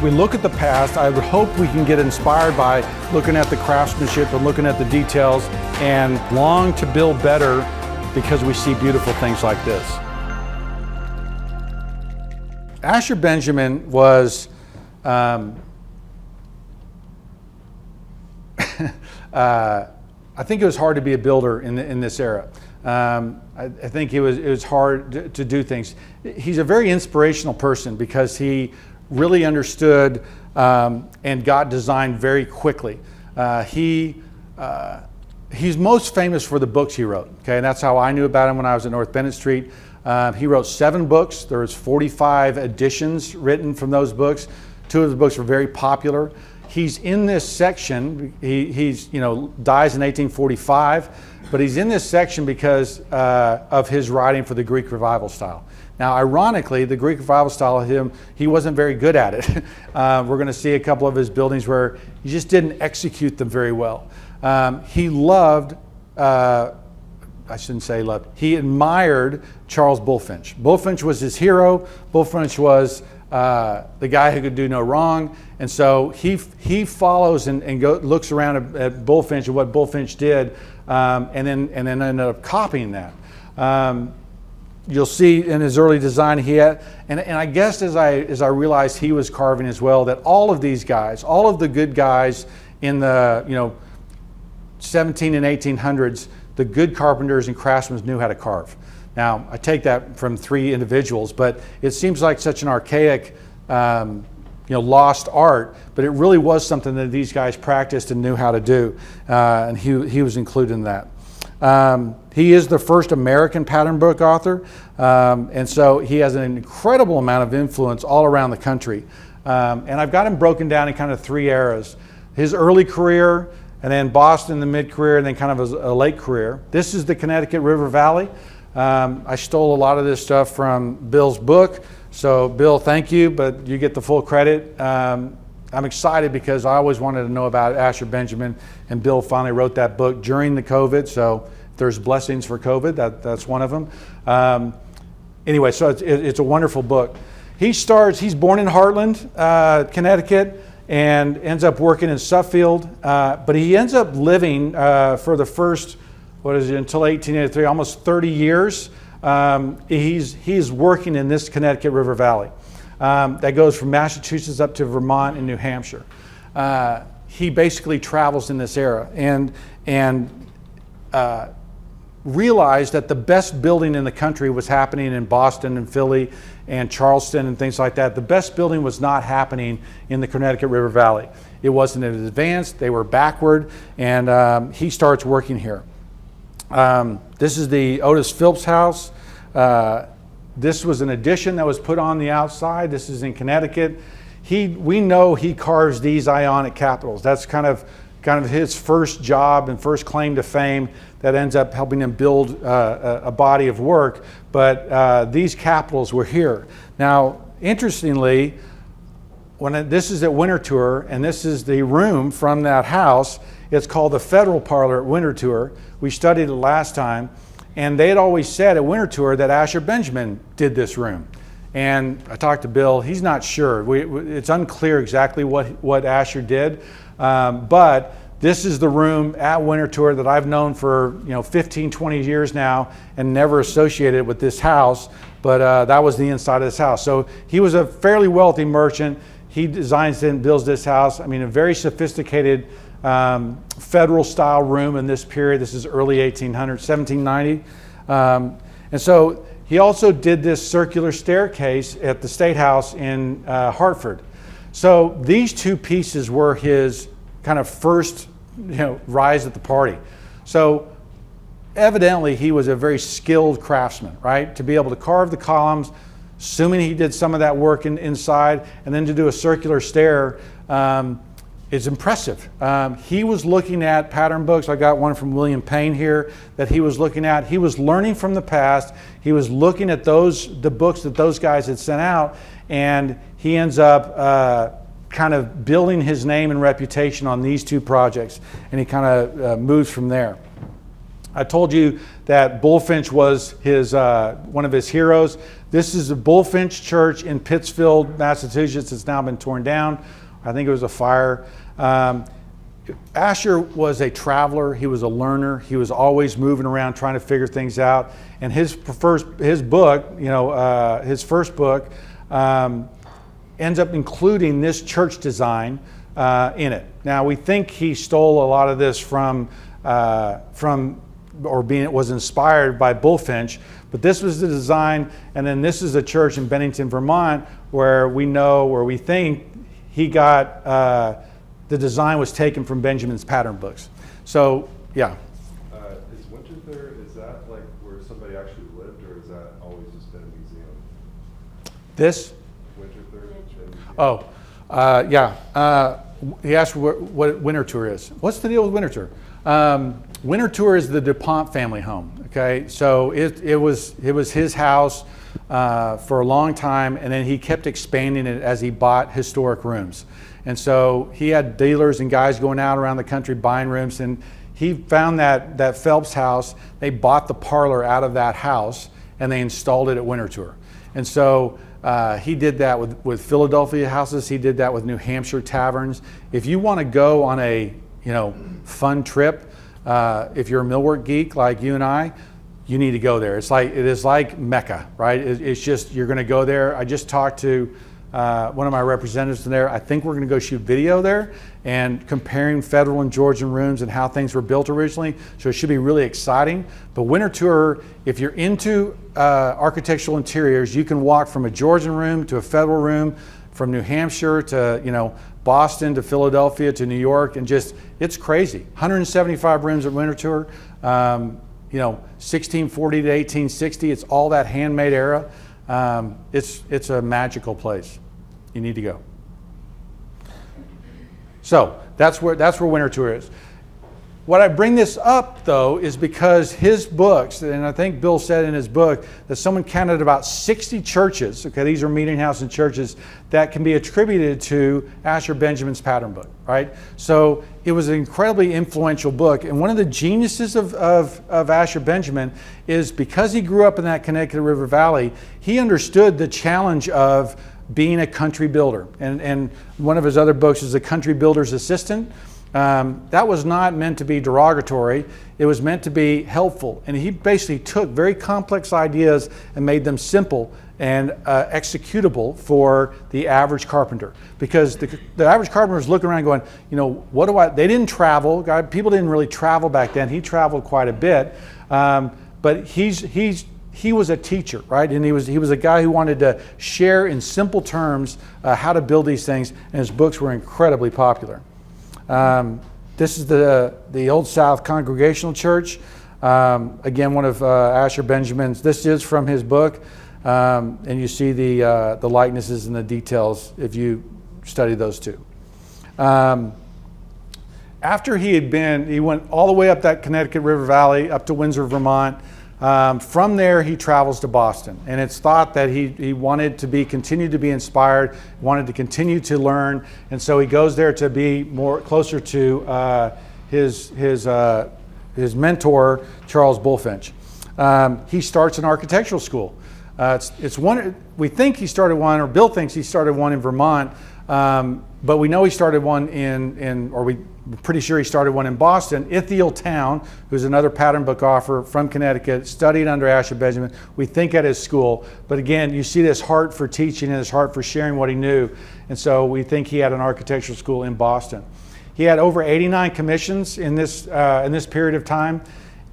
we look at the past, I would hope we can get inspired by looking at the craftsmanship and looking at the details and long to build better because we see beautiful things like this. Asher Benjamin was I think it was hard to be a builder in this era. I think it was hard to do things. He's a very inspirational person because he really understood and got designed very quickly. He's most famous for the books he wrote. Okay, and that's how I knew about him when I was at North Bennett Street. He wrote 7 books. There was 45 editions written from those books. 2 of the books were very popular. He's in this section. He's dies in 1845, but he's in this section because of his writing for the Greek Revival style. Now, ironically, the Greek Revival style, he wasn't very good at it. We're going to see a couple of his buildings where he just didn't execute them very well. He loved, I shouldn't say loved, he admired Charles Bulfinch. Bulfinch was his hero. Bulfinch was the guy who could do no wrong. And so he follows and looks around at Bulfinch and what Bulfinch did, and then ended up copying that. You'll see in his early design he had, and I guess as I realized he was carving as well, that all of these guys, all of the good guys in the 17 and 1800s, the good carpenters and craftsmen knew how to carve. Now, I take that from 3 individuals, but it seems like such an archaic, lost art, but it really was something that these guys practiced and knew how to do, and he was included in that. He is the first American pattern book author, and so he has an incredible amount of influence all around the country. And I've got him broken down in kind of 3 eras. His early career, and then Boston, the mid-career, and then kind of a late career. This is the Connecticut River Valley. I stole a lot of this stuff from Bill's book. So Bill, thank you, but you get the full credit. I'm excited because I always wanted to know about Asher Benjamin, and Bill finally wrote that book during the COVID. So if there's blessings for COVID, that's one of them. Anyway, so it's a wonderful book. He's born in Hartland, Connecticut, and ends up working in Suffield, but he ends up living for the first, until 1883, almost 30 years. He's working in this Connecticut River Valley. That goes from Massachusetts up to Vermont and New Hampshire. He basically travels in this era and realized that the best building in the country was happening in Boston and Philly and Charleston and things like that. The best building was not happening in the Connecticut River Valley. It wasn't as advanced, they were backward, and he starts working here. This is the Otis Phillips house. This was an addition that was put on the outside. This is in Connecticut. We know he carves these Ionic capitals. That's kind of his first job and first claim to fame that ends up helping him build a body of work. But these capitals were here. Now, interestingly, this is at Winter Tour, and this is the room from that house. It's called the Federal Parlor at Winter Tour. We studied it last time, and they had always said at Winter Tour that Asher Benjamin did this room. And I talked to Bill, he's not sure. It's unclear exactly what Asher did, but this is the room at Winter Tour that I've known for 15, 20 years now and never associated with this house, but that was the inside of this house. So he was a fairly wealthy merchant. He designs and builds this house. I mean, a very sophisticated federal style room in this period. This is early 1800s, 1790. And so he also did this circular staircase at the State House in Hartford. So these 2 pieces were his kind of first rise at the party. So evidently he was a very skilled craftsman, right? To be able to carve the columns, assuming he did some of that work inside, and then to do a circular stair, is impressive. He was looking at pattern books. I got one from William Payne here that he was looking at. He was learning from the past. He was looking at the books that those guys had sent out, and he ends up kind of building his name and reputation on these 2 projects, and he kind of moves from there. I told you that Bullfinch was his one of his heroes. This is the Bullfinch Church in Pittsfield, Massachusetts. It's now been torn down. I think it was a fire. Asher was a traveler. He was a learner. He was always moving around trying to figure things out. And his book, his first book, ends up including this church design in it. Now we think he stole a lot of this from it was inspired by Bullfinch, but this was the design. And then this is a church in Bennington, Vermont, where we think he got the design was taken from Benjamin's pattern books. So yeah. Is Winterthur, is that like where somebody actually lived, or is that always just been a museum? This? Winterthur? Oh, yeah. He asked what Winterthur is. What's the deal with Winterthur? Winterthur is the DuPont family home. Okay, so it was his house for a long time, and then he kept expanding it as he bought historic rooms. And so he had dealers and guys going out around the country buying rooms, and he found that Phillips house. They bought the parlor out of that house and they installed it at Winterthur. And so he did that with Philadelphia houses. He did that with New Hampshire taverns. If you want to go on a fun trip, if you're a millwork geek like you and I, you need to go there. It is like Mecca, right? It's just, you're going to go there. I just talked to one of my representatives there. I think we're going to go shoot video there and comparing federal and Georgian rooms and how things were built originally. So it should be really exciting. But Winterthur, if you're into architectural interiors, you can walk from a Georgian room to a federal room, from New Hampshire to Boston to Philadelphia to New York, and just, it's crazy. 175 rooms at Winterthur. 1640 to 1860. It's all that handmade era. It's a magical place. You need to go. So that's where Winterthur is. What I bring this up, though, is because his books, and I think Bill said in his book that someone counted about 60 churches, okay, these are meeting house and churches, that can be attributed to Asher Benjamin's pattern book, right? So it was an incredibly influential book. And one of the geniuses of Asher Benjamin is because he grew up in that Connecticut River Valley, he understood the challenge of being a country builder. And one of his other books is The Country Builder's Assistant. That was not meant to be derogatory. It was meant to be helpful. And he basically took very complex ideas and made them simple and executable for the average carpenter. Because the average carpenter was looking around going, they didn't travel. People didn't really travel back then. He traveled quite a bit. But he was a teacher, right? And he was a guy who wanted to share in simple terms how to build these things. And his books were incredibly popular. This is the Old South Congregational Church. Again, one of Asher Benjamin's. This is from his book, and you see the likenesses and the details if you study those two. After he went all the way up that Connecticut River Valley up to Windsor, Vermont. From there, he travels to Boston, and it's thought that he wanted to continue to be inspired, wanted to continue to learn, and so he goes there to be closer to his mentor, Charles Bullfinch. He starts an architectural school. It's one. We think he started one, or Bill thinks he started one in Vermont, but we know he started one we're pretty sure he started one in Boston. Ithiel Town, who's another pattern book author from Connecticut, studied under Asher Benjamin, we think at his school. But again, you see this heart for teaching and his heart for sharing what he knew. And so we think he had an architectural school in Boston. He had over 89 commissions in this period of time.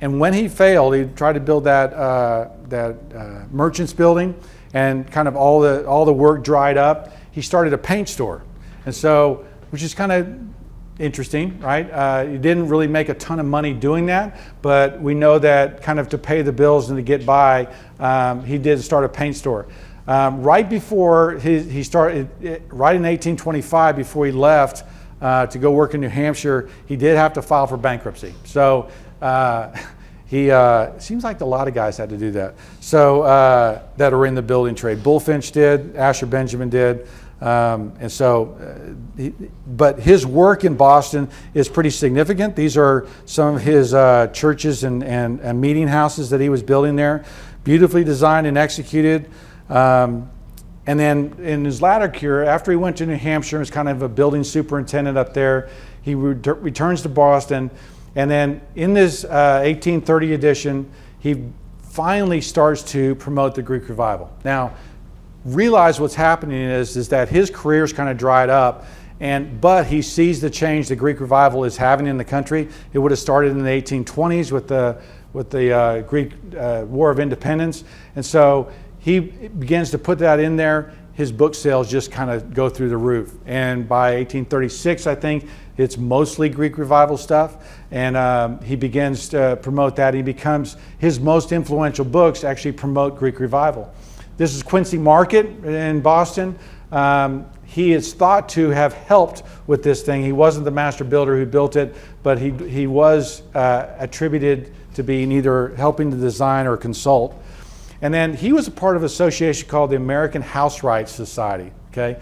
And when he failed, he tried to build that merchant's building, and kind of all the work dried up. He started a paint store. And so, which is kind of interesting, right? He didn't really make a ton of money doing that, but we know that kind of to pay the bills and to get by, he did start a paint store. Right before he started, right in 1825, before he left to go work in New Hampshire, he did have to file for bankruptcy. So He seems like a lot of guys had to do that. So that are in the building trade. Bullfinch did, Asher Benjamin did, and so. But his work in Boston is pretty significant. These are some of his churches and meeting houses that he was building there, beautifully designed and executed. And then in his latter career, after he went to New Hampshire and was kind of a building superintendent up there, he returns to Boston. And then in this 1830 edition, he finally starts to promote the Greek revival. Now, realize what's happening is that his career's kind of dried up, but he sees the change the Greek revival is having in the country. It would have started in the 1820s with the Greek War of Independence, and so he begins to put that in there. His book sales just kind of go through the roof, and by 1836, I think it's mostly Greek revival stuff, and he begins to promote that. He becomes, his most influential books actually promote Greek revival. This is Quincy Market in Boston. He is thought to have helped with this thing. He wasn't the master builder who built it, but he was attributed to being either helping to design or consult. And then he was a part of an association called the American House Rights Society. Okay,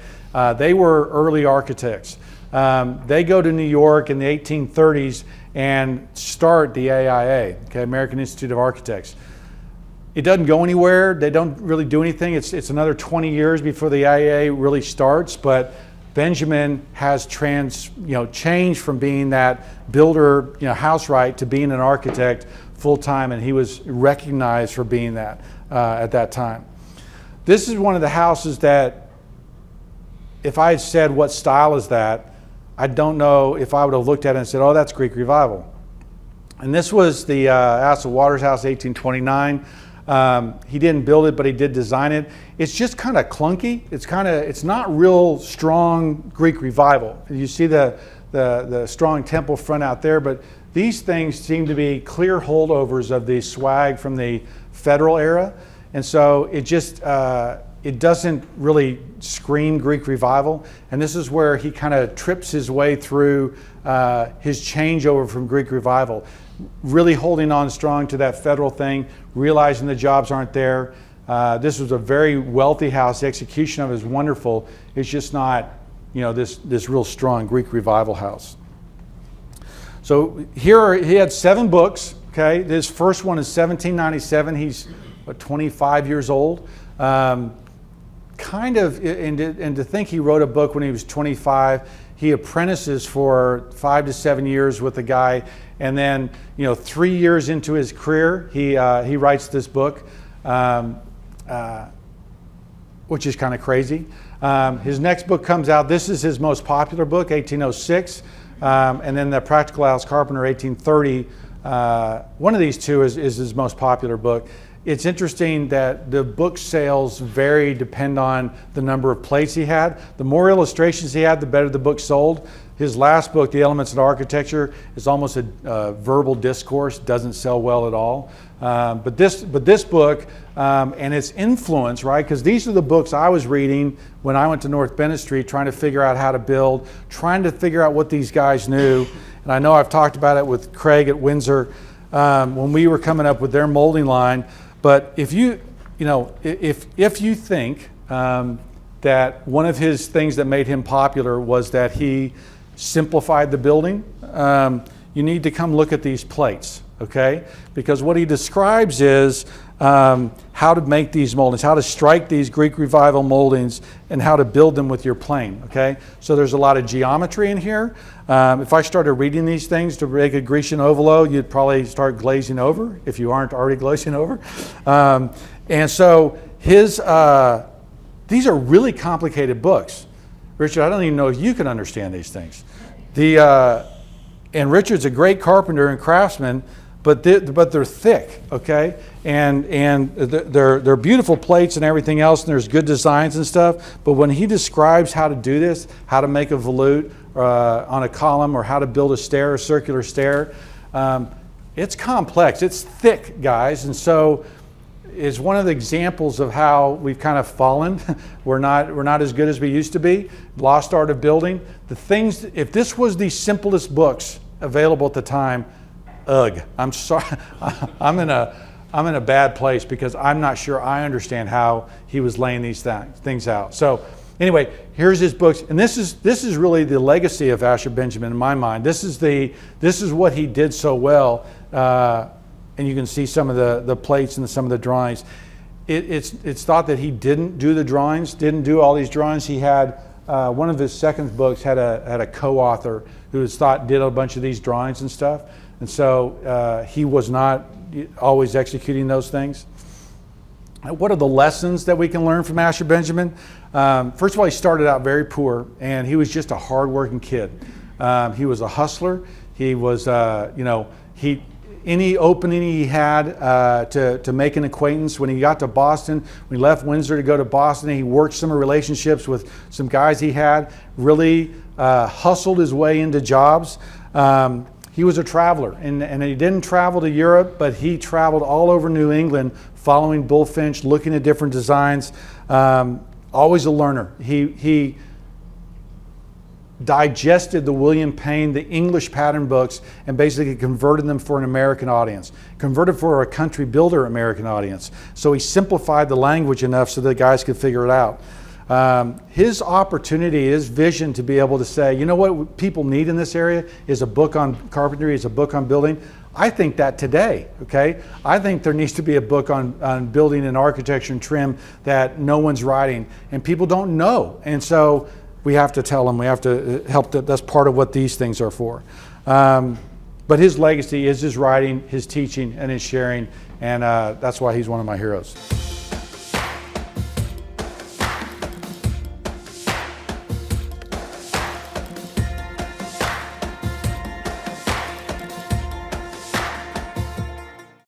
they were early architects. They go to New York in the 1830s and start the AIA, okay, American Institute of Architects. It doesn't go anywhere. They don't really do anything. It's another 20 years before the AIA really starts. But Benjamin has changed from being that builder, house right, to being an architect full time, and he was recognized for being that at that time. This is one of the houses that, if I had said what style is that, I don't know if I would have looked at it and said, oh, that's Greek Revival. And this was the House of Waters House, 1829. He didn't build it, but he did design it. It's just kind of clunky. It's not real strong Greek revival. You see the strong temple front out there, but these things seem to be clear holdovers of the swag from the federal era. And so it doesn't really scream Greek revival. And this is where he kind of trips his way through his changeover from Greek revival. Really holding on strong to that federal thing, realizing the jobs aren't there. This was a very wealthy house. The execution of it is wonderful. It's just not, this real strong Greek revival house. So here he had 7 books. Okay, his first one is 1797. He's 25 years old. And to think he wrote a book when he was 25. He apprentices for 5 to 7 years with a guy, and then 3 years into his career, he writes this book, which is kind of crazy. His next book comes out. This is his most popular book, 1806, and then the Practical House Carpenter, 1830. One of these two is his most popular book. It's interesting that the book sales depend on the number of plates he had. The more illustrations he had, the better the book sold. His last book, The Elements of Architecture, is almost a verbal discourse, doesn't sell well at all. But this book and its influence, right? Because these are the books I was reading when I went to North Bennett Street, trying to figure out how to build, trying to figure out what these guys knew. And I know I've talked about it with Craig at Windsor when we were coming up with their molding line. But if you think that one of his things that made him popular was that he simplified the building, you need to come look at these plates, okay? Because what he describes is how to make these moldings, how to strike these Greek Revival moldings, and how to build them with your plane, okay? So there's a lot of geometry in here. If I started reading these things to make a Grecian ovolo, you'd probably start glazing over if you aren't already glazing over. And so these are really complicated books. Richard, I don't even know if you can understand these things. And Richard's a great carpenter and craftsman, but they're thick, okay? And they're beautiful plates and everything else, and there's good designs and stuff. But when he describes how to do this, how to make a volute on a column, or how to build a stair, a circular stair, it's complex. It's thick, guys. And so it's one of the examples of how we've kind of fallen. We're not as good as we used to be. Lost art of building. If this was the simplest books available at the time, ugh, I'm sorry. I'm in a bad place because I'm not sure I understand how he was laying these things out. So anyway, here's his books, and this is really the legacy of Asher Benjamin in my mind. This is what he did so well, and you can see some of the plates and some of the drawings. It's thought that he didn't do the drawings, didn't do all these drawings. He had one of his second books had a co-author who was thought did a bunch of these drawings and stuff, and so he was not always executing those things. What are the lessons that we can learn from Asher Benjamin? First of all, he started out very poor, and he was just a hard-working kid. He was a hustler. He was, any opening he had to make an acquaintance. When he got to Boston, when he left Windsor to go to Boston, he worked some relationships with some guys he had, really hustled his way into jobs. He was a traveler, and he didn't travel to Europe, but he traveled all over New England following Bullfinch, looking at different designs, always a learner. He digested the William Payne, the English pattern books, and basically converted them for an American audience, converted for a country builder American audience. So he simplified the language enough so the guys could figure it out. His opportunity, his vision to be able to say, you know what people need in this area is a book on carpentry, is a book on building. I think that today, okay? I think there needs to be a book on building and architecture and trim that no one's writing and people don't know. And so we have to tell them, we have to help them. That's part of what these things are for. But his legacy is his writing, his teaching, and his sharing, and that's why he's one of my heroes.